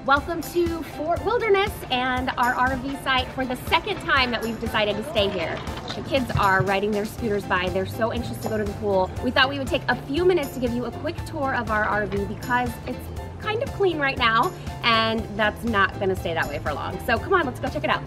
Welcome to Fort Wilderness and our RV site for the second time that we've decided to stay here. The kids are riding their scooters by. They're so anxious to go to the pool. We thought we would take a few minutes to give you a quick tour of our RV because it's kind of clean right now and that's not going to stay that way for long. So come on, let's go check it out.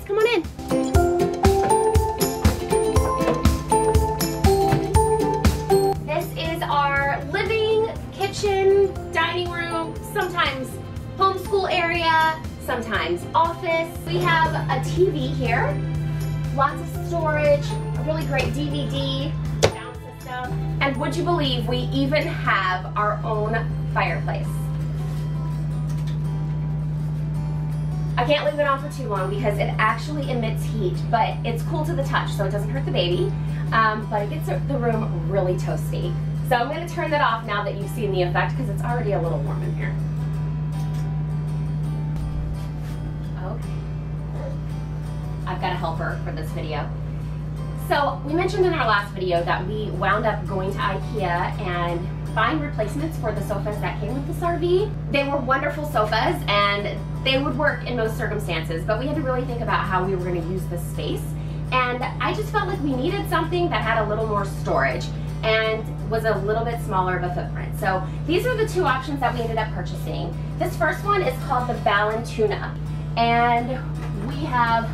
Come on in. This is our living, kitchen, dining room, sometimes homeschool area, sometimes office. We have a TV here, lots of storage, a really great DVD, sound system, and would you believe we even have our own fireplace. I can't leave it on for too long because it actually emits heat, but it's cool to the touch so it doesn't hurt the baby, but it gets the room really toasty. So I'm going to turn that off now that you've seen the effect because it's already a little warm in here. Okay. I've got a helper for this video. So we mentioned in our last video that we wound up going to IKEA and buying replacements for the sofas that came with this RV. They were wonderful sofas and they would work in most circumstances, but we had to really think about how we were going to use this space. And I just felt like we needed something that had a little more storage and was a little bit smaller of a footprint. So these are the two options that we ended up purchasing. This first one is called the Ballon Tuna, and we have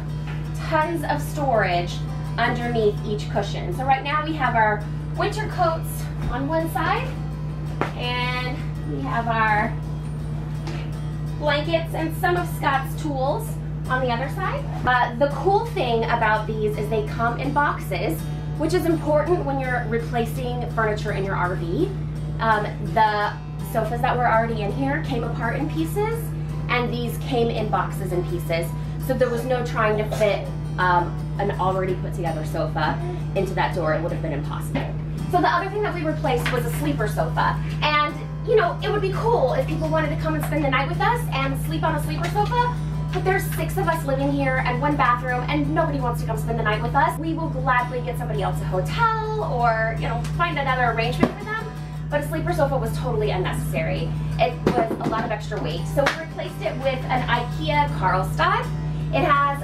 tons of storage underneath each cushion. So right now we have our winter coats on one side, and we have our blankets and some of Scott's tools on the other side. The cool thing about these is they come in boxes, which is important when you're replacing furniture in your RV. The sofas that were already in here came apart in pieces, and these came in boxes and pieces. So there was no trying to fit an already put together sofa into that door. It would have been impossible. So the other thing that we replaced was a sleeper sofa. And you know, it would be cool if people wanted to come and spend the night with us and sleep on a sleeper sofa, but there's 6 of us living here and 1 bathroom and nobody wants to come spend the night with us. We will gladly get somebody else a hotel or, you know, find another arrangement for them, but a sleeper sofa was totally unnecessary. It was a lot of extra weight. So we replaced it with an IKEA Karlstad. It has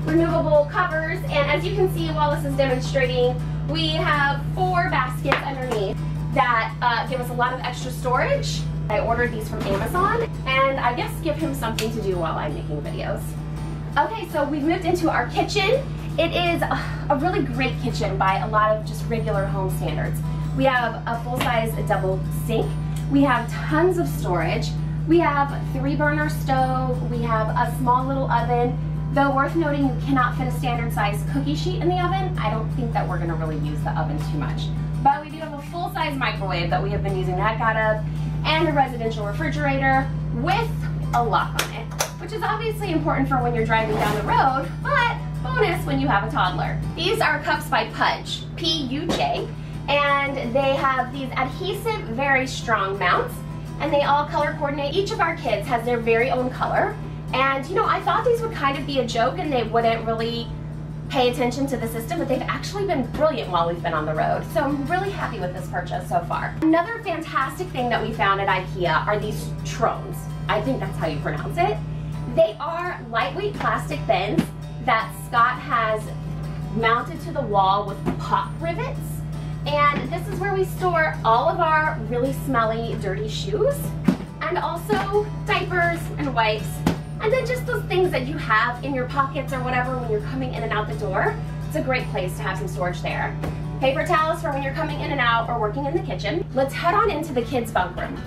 removable covers, and as you can see while this is demonstrating, we have 4 baskets underneath that give us a lot of extra storage. I ordered these from Amazon, and I guess give him something to do while I'm making videos. Okay, so we've moved into our kitchen. It is a really great kitchen by a lot of just regular home standards. We have a full-size double sink. We have tons of storage. We have 3-burner stove. We have a small little oven. Though worth noting, you cannot fit a standard size cookie sheet in the oven. I don't think that we're gonna really use the oven too much. But we do have a full-size microwave that we have been using the heck out of, and a residential refrigerator with a lock on it, which is obviously important for when you're driving down the road, but bonus when you have a toddler. These are cups by Pudge, P-U-J, and they have these adhesive, very strong mounts, and they all color coordinate. Each of our kids has their very own color, and you know, I thought these would kind of be a joke and they wouldn't really pay attention to the system, but they've actually been brilliant while we've been on the road. So I'm really happy with this purchase so far. Another fantastic thing that we found at IKEA are these Trones. I think that's how you pronounce it. They are lightweight plastic bins that Scott has mounted to the wall with pop rivets. And this is where we store all of our really smelly, dirty shoes, and also diapers and wipes. And then just those things that you have in your pockets or whatever when you're coming in and out the door. It's a great place to have some storage there. Paper towels for when you're coming in and out or working in the kitchen. Let's head on into the kids' bunk room.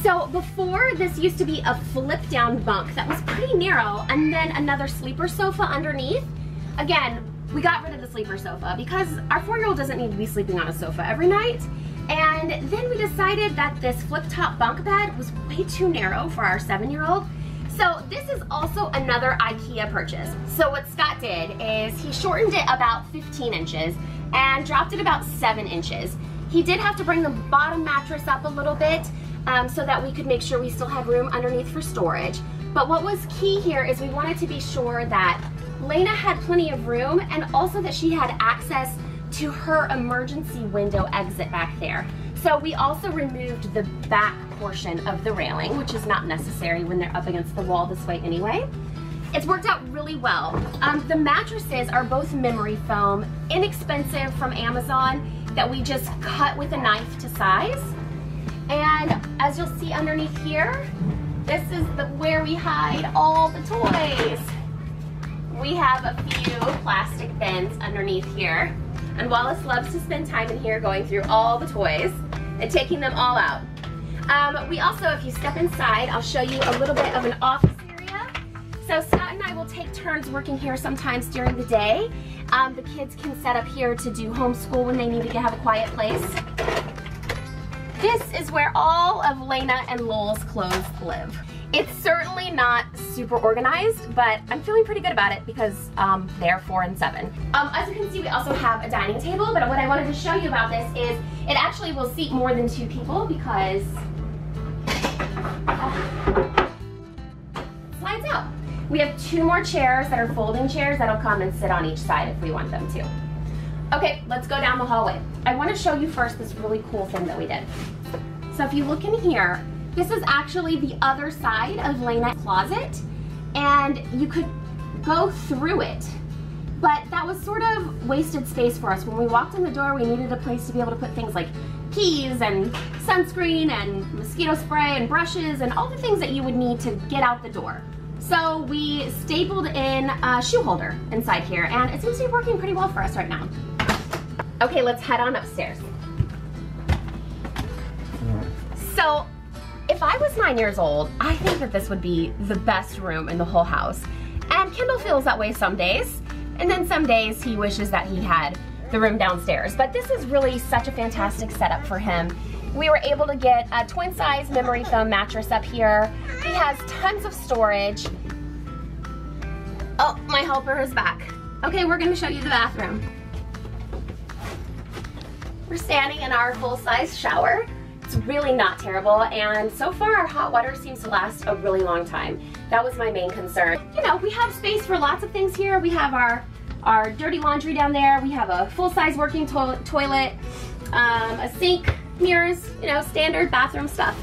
So before, this used to be a flip down bunk that was pretty narrow, and then another sleeper sofa underneath. Again, we got rid of the sleeper sofa because our 4-year-old doesn't need to be sleeping on a sofa every night. And then we decided that this flip-top bunk bed was way too narrow for our 7-year-old. So this is also another IKEA purchase. So what Scott did is he shortened it about 15 inches and dropped it about 7 inches. He did have to bring the bottom mattress up a little bit, so that we could make sure we still have room underneath for storage. But what was key here is we wanted to be sure that Lena had plenty of room and also that she had access to her emergency window exit back there. So we also removed the back portion of the railing, which is not necessary when they're up against the wall this way anyway. It's worked out really well. The mattresses are both memory foam, inexpensive from Amazon, that we just cut with a knife to size. And as you'll see underneath here, this is where we hide all the toys. We have a few plastic bins underneath here, and Wallace loves to spend time in here going through all the toys and taking them all out. We also, if you step inside, I'll show you a little bit of an office area. So Scott and I will take turns working here sometimes during the day. The kids can set up here to do homeschool when they need to have a quiet place. This is where all of Lena and Lowell's clothes live. It's certainly not super organized, but I'm feeling pretty good about it because they're 4 and 7. As you can see, we also have a dining table, but what I wanted to show you about this is it actually will seat more than 2 people because it slides out. We have 2 more chairs that are folding chairs that'll come and sit on each side if we want them to. Okay, let's go down the hallway. I want to show you first this really cool thing that we did. So if you look in here, this is actually the other side of Lena's closet, and you could go through it, but that was sort of wasted space for us. When we walked in the door, we needed a place to be able to put things like keys and sunscreen and mosquito spray and brushes and all the things that you would need to get out the door. So we stapled in a shoe holder inside here, and it seems to be working pretty well for us right now. Okay, let's head on upstairs. So, if I was 9 years old, I think that this would be the best room in the whole house. And Kendall feels that way some days, and then some days he wishes that he had the room downstairs. But this is really such a fantastic setup for him. We were able to get a twin size memory foam mattress up here. He has tons of storage. Oh, my helper is back. Okay, we're gonna show you the bathroom. We're standing in our full-size shower. It's really not terrible, and so far our hot water seems to last a really long time. That was my main concern. You know, we have space for lots of things here. We have our dirty laundry down there. We have a full-size working toilet, a sink, mirrors, you know, standard bathroom stuff.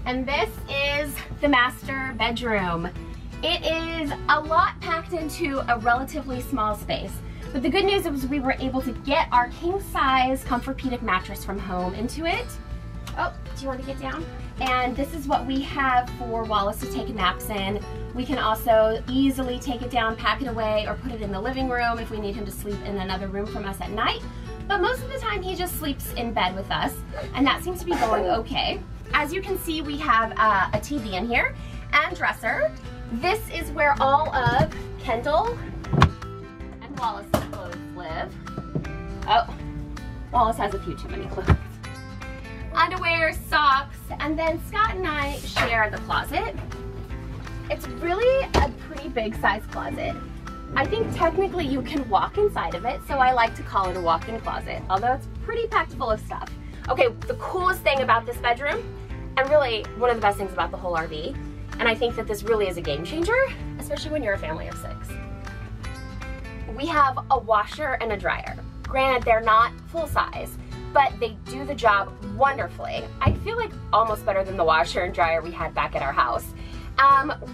And this is the master bedroom. It is a lot packed into a relatively small space. But the good news is we were able to get our king-size Comfortpedic mattress from home into it. Oh, do you want to get down? And this is what we have for Wallace to take naps in. We can also easily take it down, pack it away, or put it in the living room if we need him to sleep in another room from us at night. But most of the time he just sleeps in bed with us, and that seems to be going okay. As you can see, we have a TV in here and dresser. This is where all of Kendall and Wallace's clothes live. Oh, Wallace has a few too many clothes. Underwear, socks, and then Scott and I share the closet. It's really a pretty big size closet. I think technically you can walk inside of it, so I like to call it a walk-in closet, although it's pretty packed full of stuff. Okay, the coolest thing about this bedroom, and really one of the best things about the whole RV, and I think that this really is a game changer, especially when you're a family of 6. We have a washer and a dryer. Granted, they're not full size, but they do the job wonderfully. I feel like almost better than the washer and dryer we had back at our house.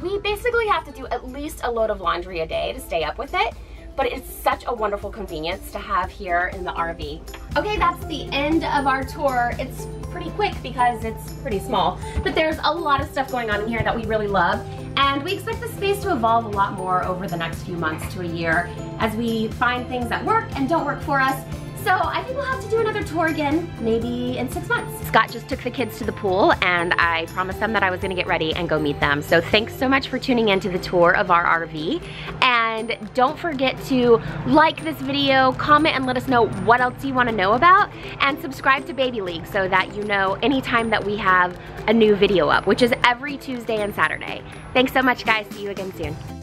We basically have to do at least a load of laundry a day to stay up with it, but it's such a wonderful convenience to have here in the RV. Okay, that's the end of our tour. It's pretty quick because it's pretty small, but there's a lot of stuff going on in here that we really love, and we expect the space to evolve a lot more over the next few months to a year as we find things that work and don't work for us. So I think we'll have to do another tour again, maybe in 6 months. Scott just took the kids to the pool, and I promised them that I was gonna get ready and go meet them. So thanks so much for tuning in to the tour of our RV. And don't forget to like this video, comment and let us know what else you wanna know about, and subscribe to BabyLeague so that you know anytime that we have a new video up, which is every Tuesday and Saturday. Thanks so much, guys. See you again soon.